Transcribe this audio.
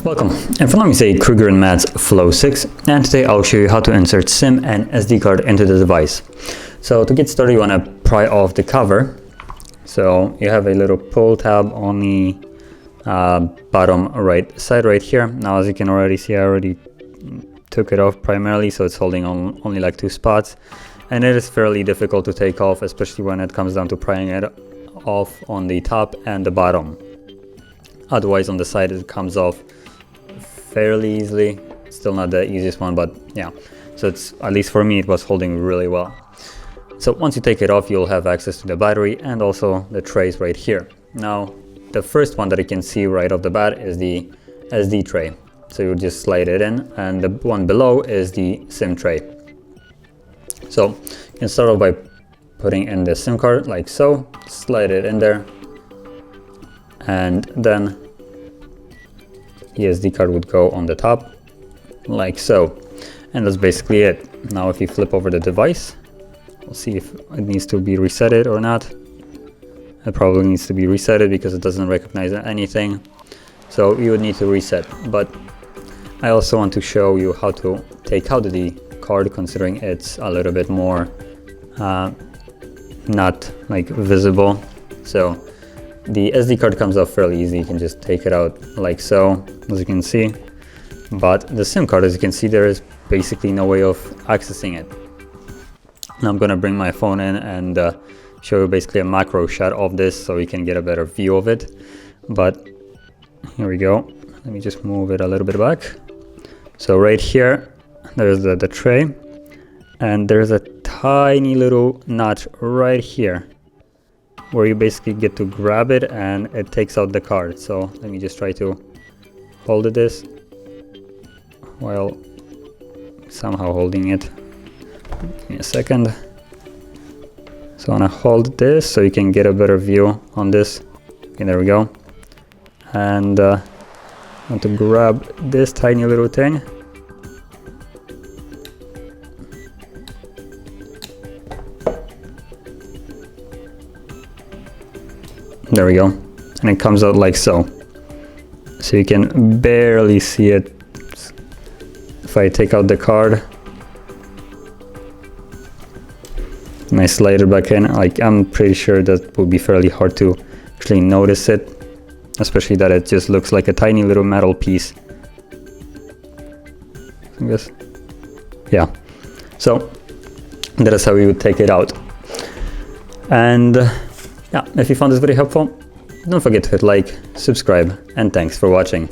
Welcome, in front of me is a KRUGER MATZ Flow 6, and today I'll show you how to insert SIM and SD card into the device. So to get started, you want to pry off the cover. So you have a little pull tab on the bottom right side right here. Now as you can already see, I already took it off primarily, so it's holding on only like 2 spots. And it is fairly difficult to take off, especially when it comes down to prying it off on the top and the bottom. Otherwise on the side it comes off fairly easily. Still not the easiest one, but yeah. So it's, at least for me, it was holding really well. So once you take it off, you'll have access to the battery and also the trays right here. Now, the first one that you can see right off the bat is the SD tray. So you just slide it in, and the one below is the SIM tray. So you can start off by putting in the SIM card like so, slide it in there, and then the SD card would go on the top like so, and that's basically it. Now if you flip over the device, we'll see if it needs to be resetted or not. It probably needs to be resetted because it doesn't recognize anything, so you would need to reset. But I also want to show you how to take out the card, considering it's a little bit more not like visible. So the SD card comes off fairly easy. You can just take it out like so, as you can see. But the SIM card, as you can see, there is basically no way of accessing it. Now I'm gonna bring my phone in and show you basically a macro shot of this so you can get a better view of it. But here we go. Let me just move it a little bit back. So right here, there's the tray, and there's a tiny little notch right here where you basically get to grab it and it takes out the card. So let me just try to hold this while somehow holding it. Give me a second. So I want to hold this so you can get a better view on this. Okay, there we go. And I want to grab this tiny little thing. There we go, and it comes out like so. So you can barely see it. If I take out the card and I slide it back in, like, I'm pretty sure that would be fairly hard to actually notice it, especially that it just looks like a tiny little metal piece. I guess, yeah. So that is how we would take it out. And yeah, if you found this video helpful, don't forget to hit like, subscribe, and thanks for watching.